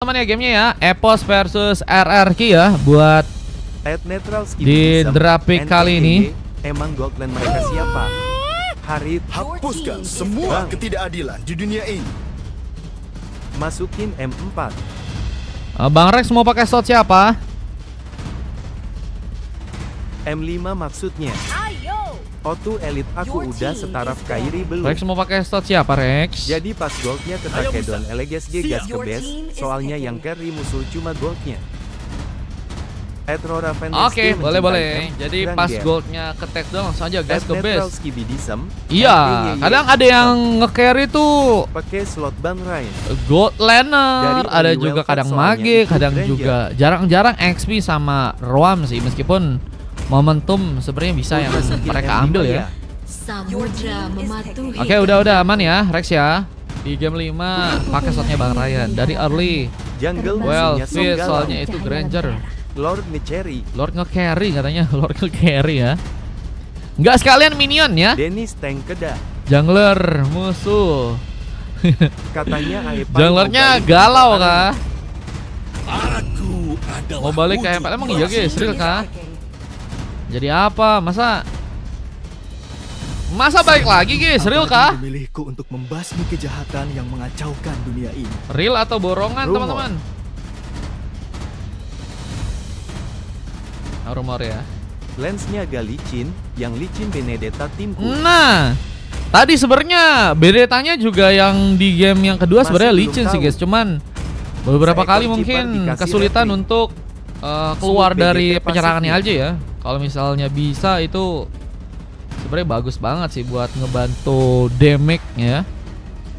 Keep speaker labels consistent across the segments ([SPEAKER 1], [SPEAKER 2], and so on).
[SPEAKER 1] teman-teman ya gamenya ya. EPOS versus RRQ ya buat di Drapic kali ini.
[SPEAKER 2] Emang Goldland mereka siapa? Harit,
[SPEAKER 3] hapuskan semua ketidakadilan di dunia ini.
[SPEAKER 2] Masukin M4.
[SPEAKER 1] Bang Rex mau pakai slot siapa?
[SPEAKER 2] M5 maksudnya. O2 Elite aku udah setaraf Kairi belum.
[SPEAKER 1] Rex mau pakai slot siapa Rex?
[SPEAKER 2] Jadi pas goldnya ke Takedon LGSG gas ke base. Soalnya yang carry musuh cuma goldnya.
[SPEAKER 1] Oke, boleh. Jadi pas goldnya ke takedown langsung aja gas ke base. Iya, kadang ada yang nge-carry tuh
[SPEAKER 2] pakai slot Bang Ryan.
[SPEAKER 1] Gold laner, ada juga kadang mage, kadang juga jarang-jarang XP sama Roam sih, meskipun momentum sebenarnya bisa yang mereka ambil ya. Oke, udah aman ya Rex ya. Di game 5 pakai slotnya Bang Ryan dari early. Well, fit soalnya itu Granger.
[SPEAKER 2] Lord nge-carry
[SPEAKER 1] katanya. Lord nge-carry ya. Nggak sekalian minion ya.
[SPEAKER 2] Dennis tank keda.
[SPEAKER 1] Jungler musuh.
[SPEAKER 2] Katanya
[SPEAKER 1] junglernya galau kah?
[SPEAKER 3] Aku
[SPEAKER 1] mau balik ke Hyper. Emang iya guys, real kah? Jadi apa? Masa balik lagi guys, real kah?
[SPEAKER 3] Memilihku untuk membasmi kejahatan yang mengacaukan dunia ini.
[SPEAKER 1] Real atau borongan teman-teman? Rumor ya.
[SPEAKER 2] Lensnya agak licin, yang licin Benedetta timku.
[SPEAKER 1] Nah, tadi sebenarnya Benedettanya juga yang di game yang kedua sebenarnya licin sih guys, cuman beberapa kali mungkin kesulitan untuk keluar dari penyerangannya aja ya. Kalau misalnya bisa itu sebenarnya bagus banget sih buat ngebantu damage ya.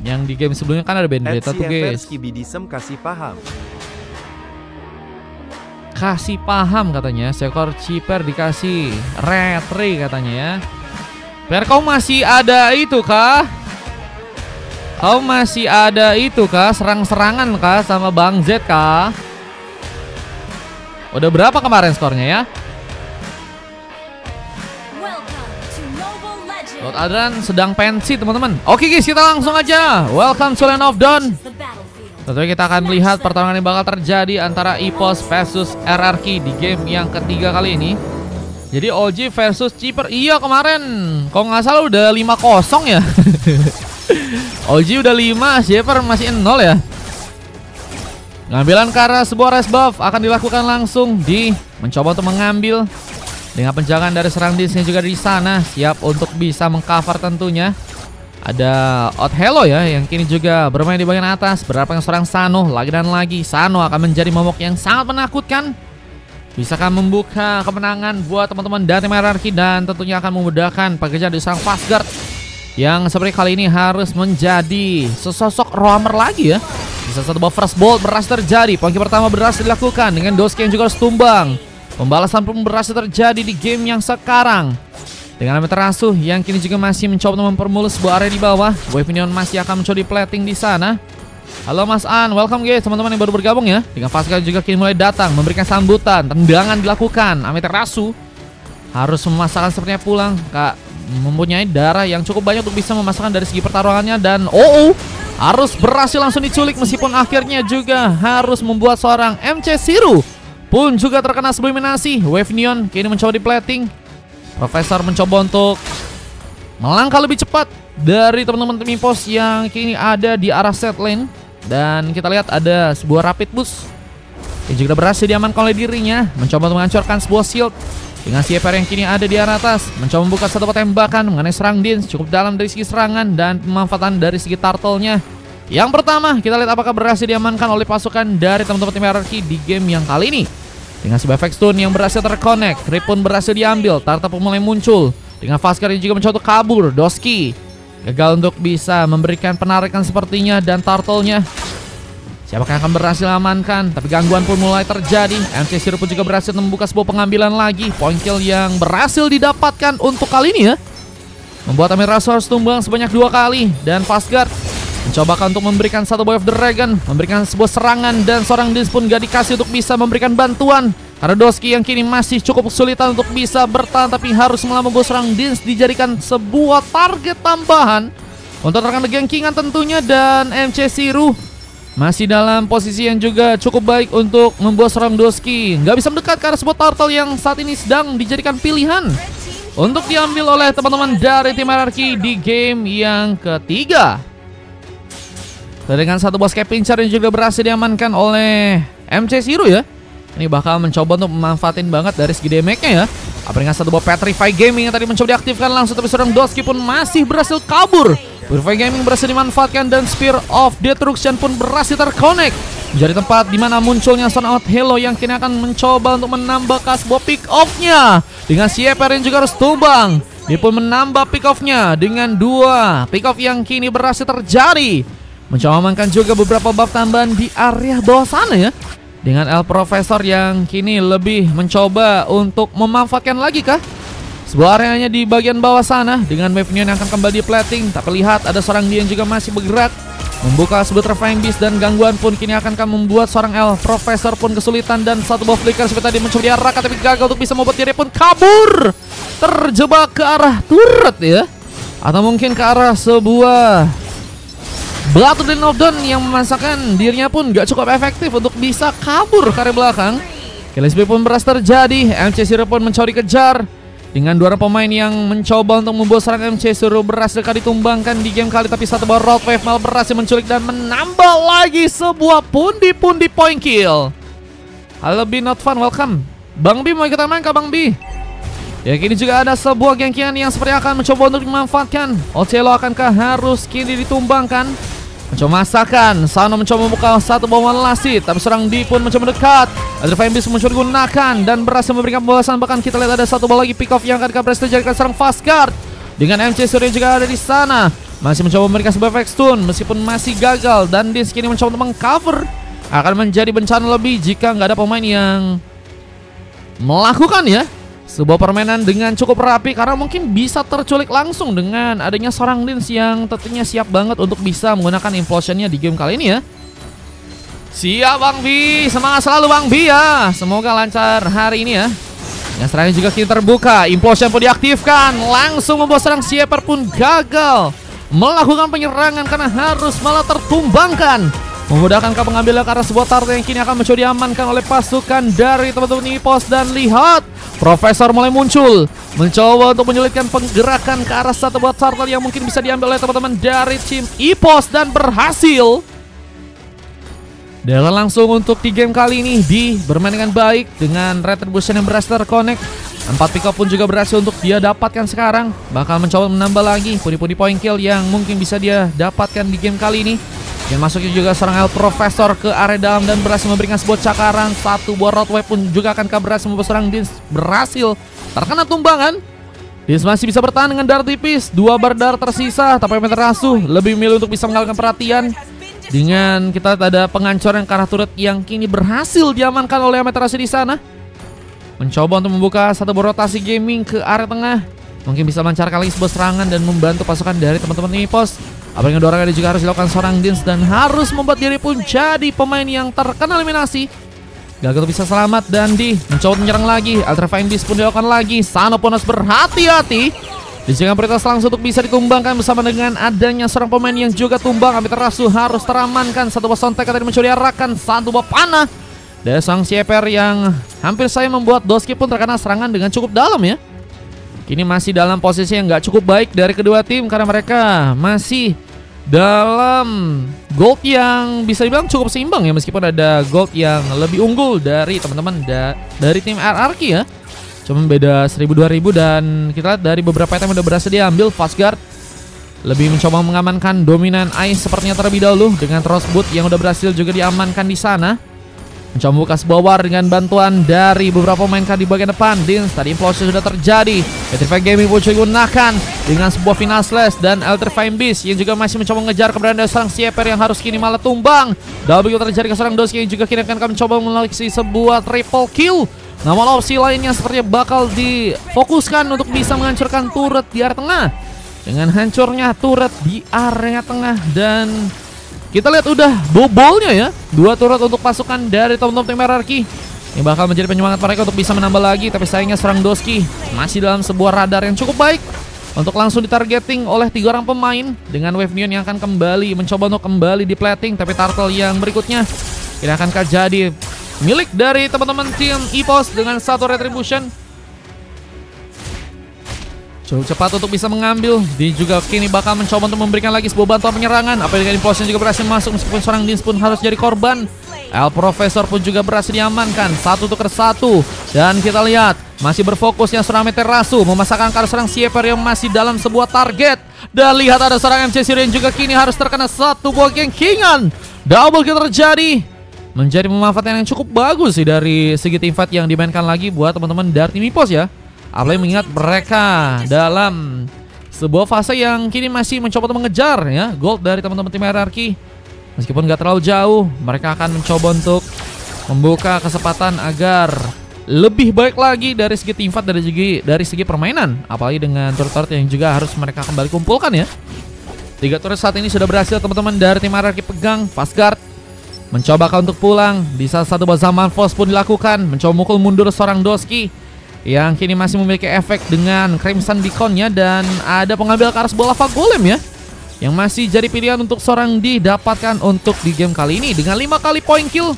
[SPEAKER 1] Yang di game sebelumnya kan ada Benedetta tuh guys. Kasih paham katanya, seekor ciper dikasih retri katanya ya. Per kau masih ada itu kah? Kau masih ada itu kah? Serang-serangan kah sama Bang Z kah? Udah berapa kemarin skornya ya? Lord Adran sedang pensi teman-teman. Oke guys, kita langsung aja. Welcome to Land of Dawn. Tentunya kita akan melihat pertarungan yang bakal terjadi antara EPOS versus RRQ di game yang ketiga kali ini. Jadi OG versus Ciper. Iya kemarin, kalau nggak salah udah 5-0 ya. OG udah 5, Ciper masih 0 ya. Pengambilan ke arah sebuah res buff akan dilakukan langsung di mencoba untuk mengambil dengan penjagaan dari serang disnya juga di sana, siap untuk bisa mengcover tentunya. Ada Othello ya yang kini juga bermain di bagian atas. Berhadapan seorang Sano lagi dan lagi. Sano akan menjadi momok yang sangat menakutkan. Bisakah membuka kemenangan buat teman-teman dari tim RRQ dan tentunya akan memudahkan pekerjaan di sang Fastguard yang seperti kali ini harus menjadi sesosok roamer lagi ya. Bisa satu buff first bolt berhasil terjadi. Poin pertama berhasil dilakukan dengan Doski yang juga harus tumbang. Pembalasan pun berhasil terjadi di game yang sekarang. Dengan Amaterasu yang kini juga masih mencoba untuk mempermulus sebuah area di bawah. Wave Minion masih akan mencoba di plating di sana. Halo Mas An, welcome guys teman-teman yang baru bergabung ya. Dengan Fastguard juga kini mulai datang memberikan sambutan. Tendangan dilakukan. Amaterasu harus memasakkan sepertinya pulang. Kak mempunyai darah yang cukup banyak untuk bisa memasakkan dari segi pertarungannya. Dan harus berhasil langsung diculik meskipun akhirnya juga harus membuat seorang MC Siru pun juga terkena subliminasi. Wave Neon kini mencoba di plating. Profesor mencoba untuk melangkah lebih cepat dari teman-teman tim EPOS yang kini ada di arah set lane. Dan kita lihat ada sebuah rapid boost yang juga berhasil diamankan oleh dirinya. Mencoba untuk menghancurkan sebuah shield dengan CFR yang kini ada di arah atas. Mencoba membuka satu tembakan mengenai serang Dins cukup dalam dari segi serangan dan pemanfaatan dari segi turtle-nya. Yang pertama kita lihat apakah berhasil diamankan oleh pasukan dari teman-teman tim RRQ di game yang kali ini. Dengan sebuah efek stun yang berhasil terconnect, Rip pun berhasil diambil, Tarta pun mulai muncul. Dengan Fastguard yang juga mencoba untuk kabur, Doski gagal untuk bisa memberikan penarikan sepertinya dan turtle-nya. Siapakah yang akan berhasil amankan? Tapi gangguan pun mulai terjadi. MC Siru pun juga berhasil membuka sebuah pengambilan lagi. Point kill yang berhasil didapatkan untuk kali ini ya. Membuat Amaterasu harus tumbang sebanyak 2 kali. Dan Fastguard mencoba untuk memberikan satu Boy of the Dragon, memberikan sebuah serangan dan seorang Dins pun gak dikasih untuk bisa memberikan bantuan. Karena Doski yang kini masih cukup kesulitan untuk bisa bertahan, tapi harus melawan seorang Dins dijadikan sebuah target tambahan untuk rekan gankingan tentunya. Dan MC Siru masih dalam posisi yang juga cukup baik untuk membuat seorang Doski nggak bisa mendekat ke arah sebuah turtle yang saat ini sedang dijadikan pilihan untuk diambil oleh teman-teman dari tim RRQ di game yang ketiga. Dan dengan satu bos cap pincer yang juga berhasil diamankan oleh MC Zero ya. Ini bakal mencoba untuk memanfaatin banget dari segi damage-nya ya. Dengan satu buah Petrify Gaming yang tadi mencoba diaktifkan langsung, tapi seorang Doski pun masih berhasil kabur. Petrify Gaming berhasil dimanfaatkan dan Spear of Destruction pun berhasil terconnect menjadi tempat dimana munculnya seorang Halo yang kini akan mencoba untuk menambah sebuah pick off-nya. Dengan Sieper yang juga harus tumbang, dia pun menambah pick off-nya dengan 2 pick off yang kini berhasil terjadi. Mencoba mengamankan juga beberapa buff tambahan di area bawah sana ya. Dengan El Professor yang kini lebih mencoba untuk memanfaatkan lagi kah sebuah areanya di bagian bawah sana. Dengan wave yang akan kembali plating, tapi lihat ada seorang dia yang juga masih bergerak membuka sebuah Terrifying Beast, dan gangguan pun kini akan membuat seorang El Professor pun kesulitan. Dan satu buah flicker seperti tadi mencoba diarahkan tapi gagal untuk bisa membuat diri pun kabur, terjebak ke arah turret ya, atau mungkin ke arah sebuah Blood of Dawn yang memasakkan dirinya pun gak cukup efektif untuk bisa kabur ke arah belakang. Kill SP pun berhasil terjadi. MC Zero pun mencoba dikejar dengan 2 orang pemain yang mencoba untuk membuat serangan. MC Zero berhasil ditumbangkan di game kali, tapi satu buah Road Wave malah berhasil menculik dan menambah lagi sebuah pundi-pundi point kill. Halo B Not Fun, welcome. Bang B mau ikutan main kah Bang B? Ya, kini juga ada sebuah gengkian yang seperti akan mencoba untuk dimanfaatkan. Ocelo akankah harus kini ditumbangkan? Mencoba masakan, Sano mencoba membuka satu bom lasit, tapi seorang D pun mencoba mendekat. Adrian bisa mencoba digunakan dan berhasil memberikan pembahasan. Bahkan kita lihat ada satu bola lagi pick off yang akan berhasil terjadikan seorang fast guard. Dengan MC Surya juga ada di sana, masih mencoba memberikan sebuah efek stun meskipun masih gagal. Dan Dis kini mencoba untuk mengcover. Akan menjadi bencana lebih jika nggak ada pemain yang melakukan ya sebuah permainan dengan cukup rapi, karena mungkin bisa terculik langsung dengan adanya seorang Lins yang tentunya siap banget untuk bisa menggunakan implosionnya di game kali ini ya. Siap Bang B, semangat selalu Bang B ya. Semoga lancar hari ini ya. Yang serangan juga kini terbuka, implosion pun diaktifkan, langsung membuat serang Sieper pun gagal melakukan penyerangan karena harus malah tertumbangkan. Memudahkan ke pengambilan ke arah sebuah turret yang kini akan mencoba diamankan oleh pasukan dari teman-teman EPOS. Dan lihat, Profesor mulai muncul, mencoba untuk menyulitkan penggerakan ke arah satu buah turret yang mungkin bisa diambil oleh teman-teman dari tim EPOS, dan berhasil. Dan langsung untuk di game kali ini di bermain dengan baik dengan Retribution yang berhasil terconnect. 4 pick up pun juga berhasil untuk dia dapatkan sekarang. Bakal mencoba menambah lagi pundi-pundi point kill yang mungkin bisa dia dapatkan di game kali ini. Yang masuknya juga seorang El Professor ke area dalam dan berhasil memberikan sebuah cakaran. Satu buah Road Wave pun juga akan berhasil membuat seorang Dins berhasil terkena tumbangan. Dins masih bisa bertahan dengan darah tipis, 2 bar darah tersisa, tapi Amaterasu lebih memilih untuk bisa mengalihkan perhatian. Dengan kita ada penghancuran ke arah turret yang kini berhasil diamankan oleh Amaterasu di sana. Mencoba untuk membuka satu buah rotasi gaming ke area tengah, mungkin bisa melancarkan lagi sebuah serangan dan membantu pasukan dari teman-teman EPOS. Apalagi dua orang ini juga harus dilakukan seorang Dins dan harus membuat diri pun jadi pemain yang terkena eliminasi. Gagal bisa selamat dan mencoba menyerang lagi. Ultrafine Beast pun dilakukan lagi. Sano pun harus berhati-hati. Dijaga prioritas langsung untuk bisa ditumbangkan bersama dengan adanya seorang pemain yang juga tumbang. Amaterasu harus teramankan. Satu buah sontek tadi mencoba diarahkan. Satu buah panah dari sang Sieper yang hampir saya membuat Doski pun terkena serangan dengan cukup dalam ya. Kini masih dalam posisi yang nggak cukup baik dari kedua tim karena mereka masih dalam gold yang bisa dibilang cukup seimbang ya, meskipun ada gold yang lebih unggul dari teman-teman dari tim RRQ ya. Cuma beda 1000-2000 dan kita lihat dari beberapa item yang udah berhasil diambil. Fast Guard lebih mencoba mengamankan dominan Ice sepertinya terlebih dahulu dengan Trust Boot yang udah berhasil juga diamankan di sana. Mencoba membuka sebuah war dengan bantuan dari beberapa pemain di bagian depan. Dins tadi implosion sudah terjadi. Electrify Gaming pun digunakan dengan sebuah final slash dan Electrifying Beast yang juga masih mencoba mengejar keberadaan seorang Sieper yang harus kini malah tumbang. Double kill terjadi ke seorang Doski yang juga kini akan mencoba melakukan sebuah triple kill. Namun opsi lainnya sepertinya bakal difokuskan untuk bisa menghancurkan turret di area tengah. Dengan hancurnya turret di area tengah dan kita lihat udah bobolnya ya 2 turret untuk pasukan dari teman-teman tim RRQ. Ini bakal menjadi penyemangat mereka untuk bisa menambah lagi. Tapi sayangnya serang Doski masih dalam sebuah radar yang cukup baik. untuk langsung ditargeting oleh 3 orang pemain dengan wave neon yang akan kembali mencoba untuk kembali di plating. Tapi turtle yang berikutnya ini akan jadi milik dari teman-teman tim EPOS dengan 1 retribution. Cukup cepat untuk bisa mengambil. Dia juga kini bakal mencoba untuk memberikan lagi sebuah bantuan penyerangan. Apa dengan impulse juga berhasil masuk meskipun seorang Dins pun harus jadi korban. El Profesor pun juga berhasil diamankan 1 tuker 1. Dan kita lihat masih berfokusnya seorang Amaterasu memasakkan ke seorang Sieper yang masih dalam sebuah target. Dan lihat ada seorang MC Siri yang juga kini harus terkena 1 buah gengkingan. Double kill terjadi. Menjadi pemanfaatan yang cukup bagus sih dari segi team fight yang dimainkan lagi buat teman-teman dari tim EPOS ya. Apalagi mengingat mereka dalam sebuah fase yang kini masih mencoba untuk mengejar ya gold dari teman-teman tim hierarki. Meskipun gak terlalu jauh, mereka akan mencoba untuk membuka kesempatan agar lebih baik lagi dari segi team fight, dari segi permainan. Apalagi dengan turret-turret yang juga harus mereka kembali kumpulkan ya. 3 turret saat ini sudah berhasil teman-teman dari tim hierarki pegang. Fast guard mencoba untuk pulang. Di salah satu zaman force pun dilakukan, mencoba mukul mundur seorang Doski yang kini masih memiliki efek dengan Crimson Beacon-nya. Dan ada pengambil ke arah sebuah lava golem ya, yang masih jadi pilihan untuk seorang didapatkan untuk di game kali ini dengan 5 kali point kill.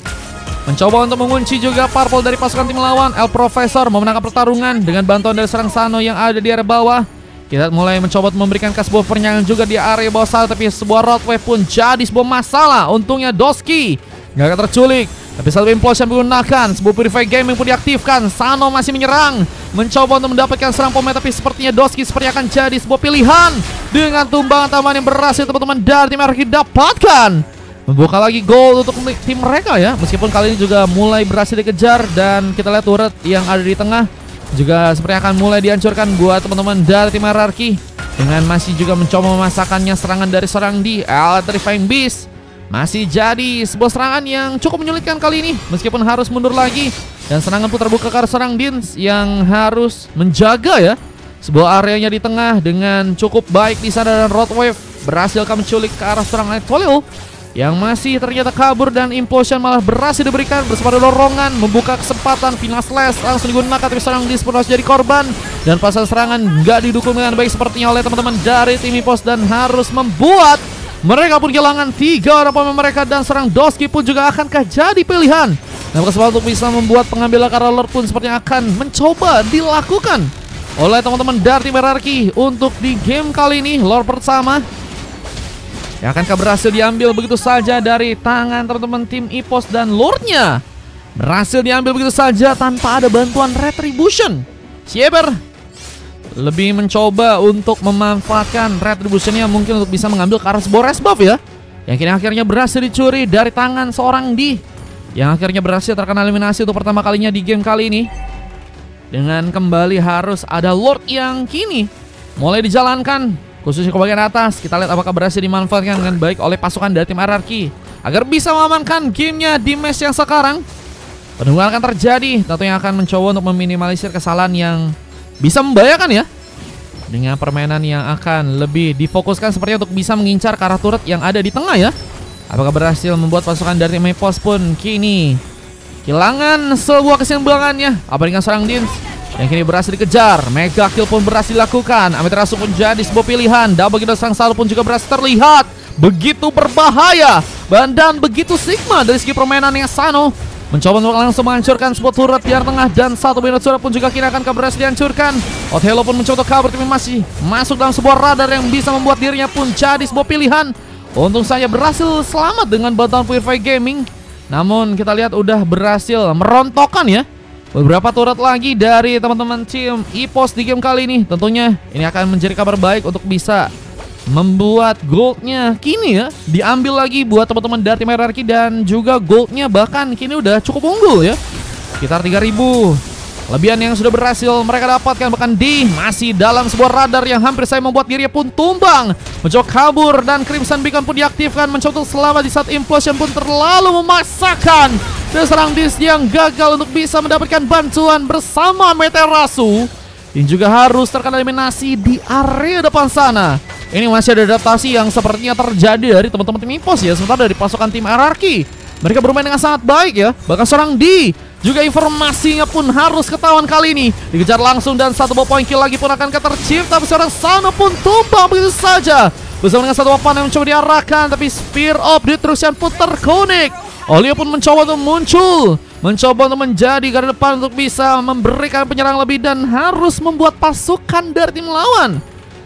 [SPEAKER 1] Mencoba untuk mengunci juga purple dari pasukan tim lawan. El Profesor memenangkan pertarungan dengan bantuan dari seorang Sano yang ada di area bawah. Kita mulai mencoba untuk memberikan sebuah penyerangan juga di area bawah sana, tapi sebuah roadway pun jadi sebuah masalah. Untungnya Doski nggak akan terculik. Tapi satu impulse yang digunakan, sebuah Purify Gaming pun diaktifkan. Sano masih menyerang, mencoba untuk mendapatkan serang pemain, tapi sepertinya Doski seperti akan jadi sebuah pilihan. Dengan tumbangan tambahan yang berhasil teman-teman dari tim hierarki dapatkan, membuka lagi gol untuk tim mereka ya. Meskipun kali ini juga mulai berhasil dikejar. Dan kita lihat turret yang ada di tengah juga seperti akan mulai dihancurkan buat teman-teman dari tim hierarki. Dengan masih juga mencoba memasakkannya serangan dari seorang di Electrifying Beast. Masih jadi sebuah serangan yang cukup menyulitkan kali ini, meskipun harus mundur lagi. Dan serangan pun terbuka ke arah seorang Dins yang harus menjaga ya sebuah areanya di tengah dengan cukup baik di sana. Dan Roadwave berhasil menculik ke arah seorang Nightfall yang masih ternyata kabur. Dan Implosion malah berhasil diberikan bersama dorongan, membuka kesempatan. Final Slash langsung digunakan, tapi seorang Dins pun harus jadi korban. Dan pasal serangan nggak didukung dengan baik sepertinya oleh teman-teman dari tim EPOS, dan harus membuat mereka pun kehilangan 3 orang pemain mereka. Dan serang Doski pun juga akankah jadi pilihan. Dan kesempatan untuk bisa membuat pengambilan karena Lord pun sepertinya akan mencoba dilakukan oleh teman-teman dari tim hierarki untuk di game kali ini. Lord pertama yang akankah berhasil diambil begitu saja dari tangan teman-teman tim EPOS. Dan Lordnya berhasil diambil begitu saja tanpa ada bantuan retribution. Sieber lebih mencoba untuk memanfaatkan retributionnya mungkin untuk bisa mengambil ke arah sebuah rest buff ya, yang kini akhirnya berhasil dicuri dari tangan seorang di, yang akhirnya berhasil terkena eliminasi untuk pertama kalinya di game kali ini. Dengan kembali harus ada Lord yang kini mulai dijalankan, khususnya ke bagian atas. Kita lihat apakah berhasil dimanfaatkan dengan baik oleh pasukan dari tim hierarki agar bisa mengamankan gamenya di match yang sekarang. Penungguan akan terjadi, tentunya akan mencoba untuk meminimalisir kesalahan yang bisa membahayakan ya, dengan permainan yang akan lebih difokuskan sepertinya untuk bisa mengincar ke arah turret yang ada di tengah ya. Apakah berhasil membuat pasukan dari tim EPOS pun kini kehilangan sebuah keseimbangannya. Apa dengan serang Dins yang kini berhasil dikejar. Mega kill pun berhasil dilakukan. Amaterasu pun jadi sebuah pilihan. Double kill sang Sal pun juga berhasil terlihat begitu berbahaya. Dan begitu sigma dari segi permainannya. Sano mencoba untuk langsung menghancurkan sebuah turret di tengah. Dan satu binat surat pun juga kini akan berhasil dihancurkan. Othello pun mencoba untuk kabur, tapi masih masuk dalam sebuah radar yang bisa membuat dirinya pun jadi sebuah pilihan. Untung saja berhasil selamat dengan bantuan Purify Gaming. Namun kita lihat udah berhasil merontokkan ya beberapa turret lagi dari teman-teman tim EPOS di game kali ini. Tentunya ini akan menjadi kabar baik untuk bisa membuat goldnya kini ya diambil lagi buat teman-teman dari tim hierarki. Dan juga goldnya bahkan kini udah cukup unggul ya, sekitar 3000 lebihan yang sudah berhasil mereka dapatkan. Bahkan di masih dalam sebuah radar yang hampir saya membuat dirinya pun tumbang, mencoba kabur. Dan Crimson Beacon pun diaktifkan, mencoba selamat di saat Implosion pun terlalu memaksakan. Dan serang Dis yang gagal untuk bisa mendapatkan bantuan bersama Amaterasu yang juga harus terkena eliminasi di area depan sana. Ini masih ada adaptasi yang sepertinya terjadi dari teman-teman tim EPOS ya. Sementara dari pasukan tim hierarki mereka bermain dengan sangat baik ya. Bahkan seorang di juga informasinya pun harus ketahuan kali ini. Dikejar langsung dan satu buah poin kill lagi pun akan tercipta. Tapi seorang Sano pun tumbang begitu saja. Bersama dengan satu papan yang mencoba diarahkan, tapi Spear of Destruction pun terkonek. Olio pun mencoba untuk muncul, mencoba untuk menjadi garda depan untuk bisa memberikan penyerang lebih dan harus membuat pasukan dari tim lawan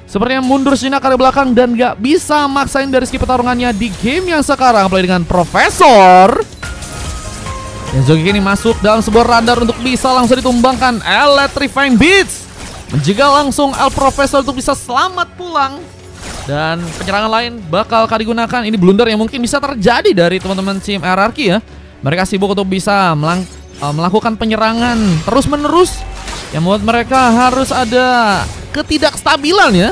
[SPEAKER 1] sepertinya mundur sejenak ke belakang dan gak bisa maksain dari segi pertarungannya di game yang sekarang. Apalagi dengan Profesor yang juga kini masuk dalam sebuah radar untuk bisa langsung ditumbangkan. Electrifying Beats menjaga langsung El Profesor untuk bisa selamat pulang. Dan penyerangan lain bakal digunakan. Ini blunder yang mungkin bisa terjadi dari teman-teman tim RRQ ya. Mereka sibuk untuk bisa melakukan penyerangan terus-menerus yang membuat mereka harus ada ketidakstabilan ya.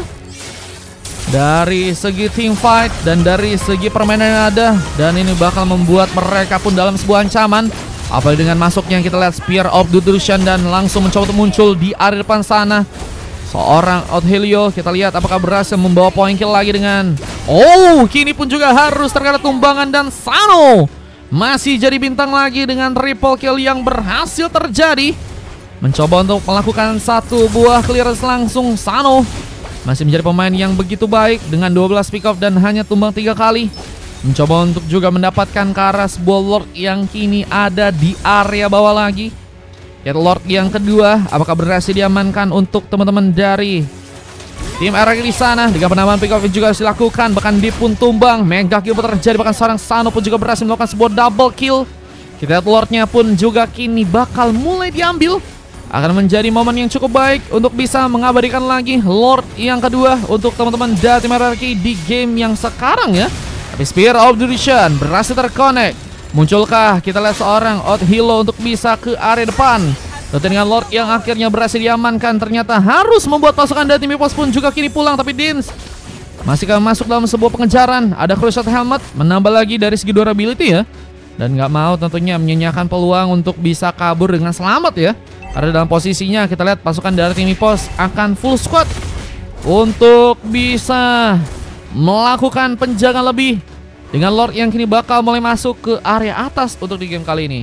[SPEAKER 1] Dari segi team fight dan dari segi permainan yang ada. Dan ini bakal membuat mereka pun dalam sebuah ancaman. Apalagi dengan masuknya kita lihat Spear of Destruction dan langsung mencoba untuk muncul di area depan sana. Seorang Outhelio, kita lihat apakah berhasil membawa poin kill lagi dengan kini pun juga harus terkena tumbangan. Dan Sano masih jadi bintang lagi dengan triple kill yang berhasil terjadi. Mencoba untuk melakukan satu buah clearance langsung. Sano masih menjadi pemain yang begitu baik dengan 12 pick off dan hanya tumbang 3 kali. Mencoba untuk juga mendapatkan ke arah sebuah Lord yang kini ada di area bawah lagi. Ya, Lord yang kedua, apakah berhasil diamankan untuk teman-teman dari tim RRQ di sana. Dengan penambahan pick off juga harus dilakukan, bahkan Deep pun tumbang. Mega kill terjadi, bahkan seorang Sano pun juga berhasil melakukan sebuah double kill. Kita lihat Lordnya pun juga kini bakal mulai diambil. Akan menjadi momen yang cukup baik untuk bisa mengabadikan lagi Lord yang kedua untuk teman-teman dari tim RRQ di game yang sekarang ya. Tapi Spear of Destruction berhasil terconnect. Munculkah kita lihat seorang Outhelio untuk bisa ke area depan. Tentu dengan Lord yang akhirnya berhasil diamankan. Ternyata harus membuat pasukan dari tim EVOS pun juga kini pulang. Tapi Dins masih masuk dalam sebuah pengejaran. Ada Crucial Helmet menambah lagi dari segi durability ya. Dan gak mau tentunya menyanyiakan peluang untuk bisa kabur dengan selamat ya. Karena dalam posisinya kita lihat pasukan dari tim EVOS akan full squad untuk bisa melakukan penjagaan lebih. Dengan Lord yang kini bakal mulai masuk ke area atas untuk di game kali ini.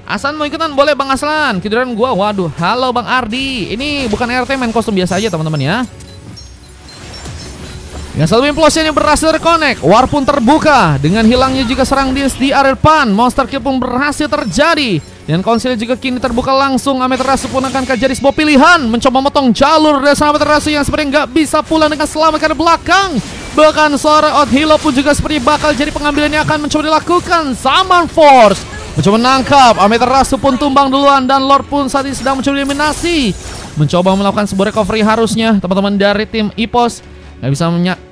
[SPEAKER 1] Hasan mau ikutan? Boleh Bang Aslan. Kideran gua. Waduh, halo Bang Ardi. Ini bukan RT, main kostum biasa aja teman-teman ya. Dengan satu implosion yang berhasil terconnect, war pun terbuka. Dengan hilangnya juga serang Dins di area depan, monster kill pun berhasil terjadi. Dan konsil juga kini terbuka langsung. Amaterasu pun akan jadi sebuah pilihan, mencoba motong jalur dari Amaterasu yang sepertinya nggak bisa pulang dengan selamat ke belakang. Bahkan seorang Outhelio pun juga seperti bakal jadi pengambilan yang akan mencoba dilakukan. Zaman Force mencoba menangkap, Amaterasu pun tumbang duluan. Dan Lord pun saat ini sedang mencoba eliminasi. Mencoba melakukan sebuah recovery harusnya teman-teman dari tim EVOS. Nggak bisa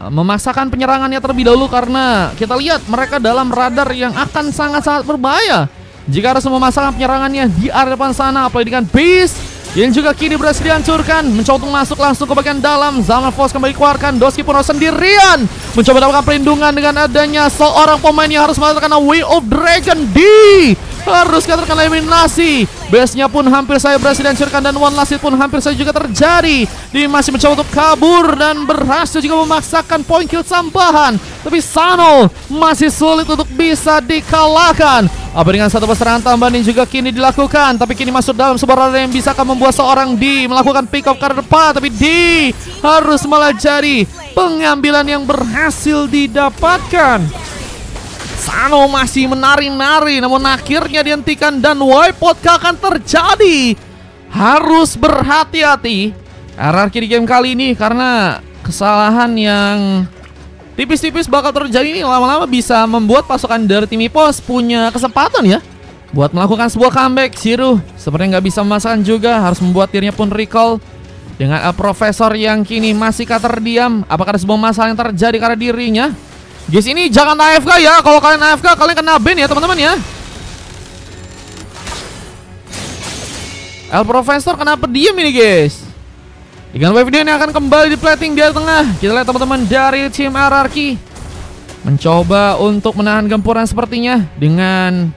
[SPEAKER 1] memaksakan penyerangannya terlebih dahulu karena kita lihat mereka dalam radar yang akan sangat-sangat berbahaya jika harus memasangkan penyerangannya di area depan sana. Apalagi dengan Beast yang juga kini berhasil dihancurkan. Mencoba untuk masuk langsung ke bagian dalam. Zaman Force kembali keluarkan. Doski pun harus sendirian mencoba mendapatkan perlindungan dengan adanya seorang pemain yang harus melakukan Way of Dragon. Harus terkena eliminasi. Base-nya pun hampir saya berhasil dihancurkan dan one last hit pun hampir saja juga terjadi. Dia masih mencoba untuk kabur dan berhasil juga memaksakan point kill tambahan. Tapi Sano masih sulit untuk bisa dikalahkan. Apa dengan satu serangan tambahan yang juga kini dilakukan. Tapi kini masuk dalam sebuah radar yang bisa membuat seorang D melakukan pick up ke depan. Tapi D harus melajari pengambilan yang berhasil didapatkan. Sano masih menari-nari, namun akhirnya dihentikan dan wipeout akan terjadi. Harus berhati-hati RRQ di game kali ini karena kesalahan yang tipis-tipis bakal terjadi ini lama-lama bisa membuat pasukan dari tim EVOS punya kesempatan ya buat melakukan sebuah comeback. Siru sepertinya nggak bisa memasakkan juga, harus membuat dirinya pun recall. Dengan Profesor yang kini masih terdiam, apakah ada sebuah masalah yang terjadi karena dirinya? Guys, ini jangan AFK ya. Kalau kalian AFK, kalian kena ban ya teman-teman ya. El Profesor kenapa diam ini guys? Dengan wave ini akan kembali di plating di tengah. Kita lihat teman-teman dari tim RRQ mencoba untuk menahan gempuran sepertinya dengan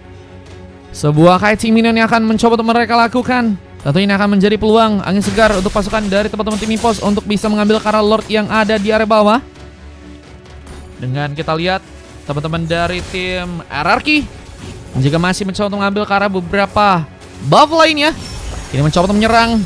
[SPEAKER 1] sebuah kite minion yang akan mencoba untuk mereka lakukan. Tentu ini akan menjadi peluang angin segar untuk pasukan dari teman-teman tim EVOS untuk bisa mengambil Kara Lord yang ada di area bawah. Dengan kita lihat teman-teman dari tim RRQ juga masih mencoba untuk mengambil ke arah beberapa buff lainnya. Ini mencoba untuk menyerang.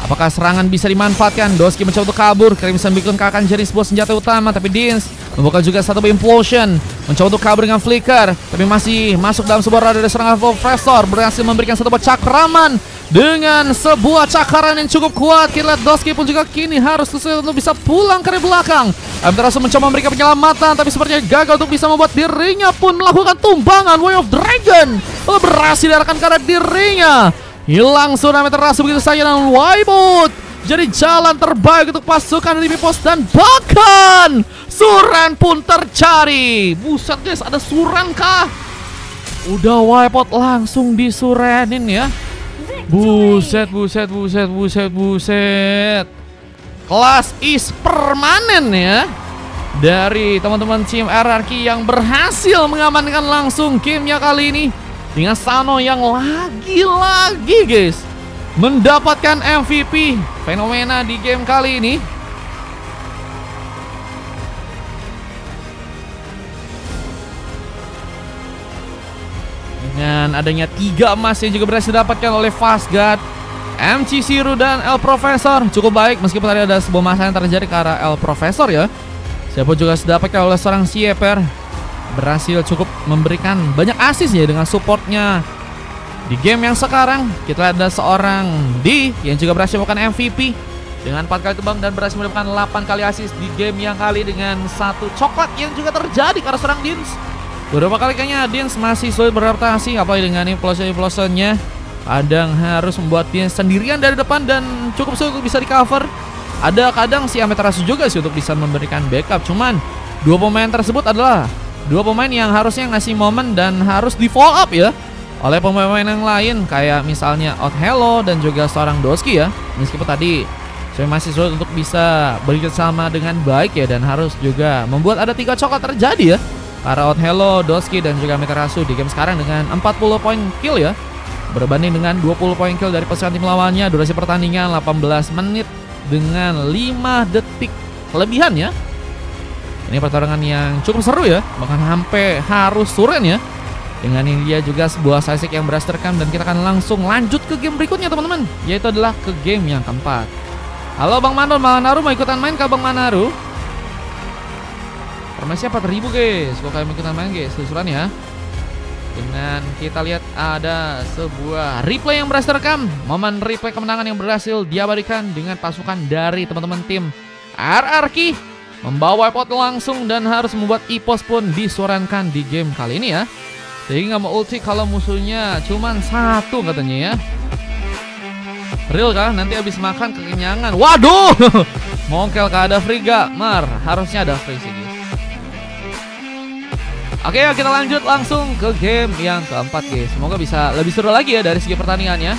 [SPEAKER 1] Apakah serangan bisa dimanfaatkan? Doski mencoba untuk kabur. Crimson Beacon akan jadi sebuah senjata utama. Tapi Dins membuka juga satu implosion. Mencoba untuk kabur dengan flicker. Tapi masih masuk dalam sebuah radar dari serangan Profesor. Berhasil memberikan satu buah cakraman. Dengan sebuah cakaran yang cukup kuat. Kita lihat Doski pun juga kini harus kesulitan untuk bisa pulang ke belakang. Amaterasu mencoba memberikan penyelamatan. Tapi sepertinya gagal untuk bisa membuat dirinya pun melakukan tumbangan Way of Dragon. Berhasil diarahkan ke arah dirinya. Hilang sudah Amaterasu begitu saja dan Waibut jadi jalan terbaik untuk pasukan dari Pipos. Dan bahkan Suran pun tercari. Buset guys, ada Suran kah? Udah Waibut langsung disurenin ya. Buset. Kelas is permanen ya dari teman-teman tim RRQ yang berhasil mengamankan langsung gamenya kali ini. Dengan Sano yang lagi-lagi guys mendapatkan MVP fenomena di game kali ini. Dengan adanya 3 emas yang juga berhasil didapatkan oleh Fastguard, MC Siru dan El Profesor cukup baik meskipun tadi ada sebuah masalah yang terjadi ke arah El Profesor ya. Siapa juga didapatkan oleh seorang Sieper. Berhasil cukup memberikan banyak assist ya dengan supportnya. Di game yang sekarang kita ada seorang D yang juga berhasil melakukan MVP dengan 4 kali tebang dan berhasil mendapatkan 8 kali assist di game yang kali dengan 1 coklat yang juga terjadi karena serang Dins. Beberapa kali kayaknya Dins masih sulit beradaptasi apalagi dengan implosion-implosionnya. Kadang harus membuat Dins sendirian dari depan dan cukup sulit untuk bisa di cover. Ada kadang si Amaterasu juga sih untuk bisa memberikan backup. Cuman 2 pemain tersebut adalah 2 pemain yang harusnya ngasih momen dan harus di follow up ya oleh pemain yang lain kayak misalnya Othello dan juga seorang Doski ya. Meskipun tadi saya masih sulit untuk bisa bekerjasama dengan baik ya dan harus juga membuat ada 3 coklat terjadi ya. Para Othello, Doski dan juga Amaterasu di game sekarang dengan 40 poin kill ya. Berbanding dengan 20 poin kill dari pasukan tim lawannya. Durasi pertandingan 18 menit dengan 5 detik kelebihan ya. Ini pertarungan yang cukup seru ya, bahkan sampai harus suren ya. Dengan ini dia juga sebuah sisik yang berhasil terekam dan kita akan langsung lanjut ke game berikutnya teman-teman, yaitu adalah ke game yang keempat. Halo Bang Manaru, mau ikutan main kah Bang Manaru? Permisi 4.000 guys, kok kalian mau ikutan main guys, susulan ya. Dengan kita lihat ada sebuah replay yang berhasil terekam, momen replay kemenangan yang berhasil diabadikan dengan pasukan dari teman-teman tim RRQ. Membawa pot langsung dan harus membuat Ipos pun disurankan di game kali ini ya. Sehingga mau ulti kalau musuhnya cuman 1 katanya ya. Real kah? Nanti habis makan kekenyangan. Waduh! Mongkel kah ada free gak? Harusnya ada free sih guys. Oke, kita lanjut langsung ke game yang keempat guys. Semoga bisa lebih seru lagi ya dari segi pertandingannya.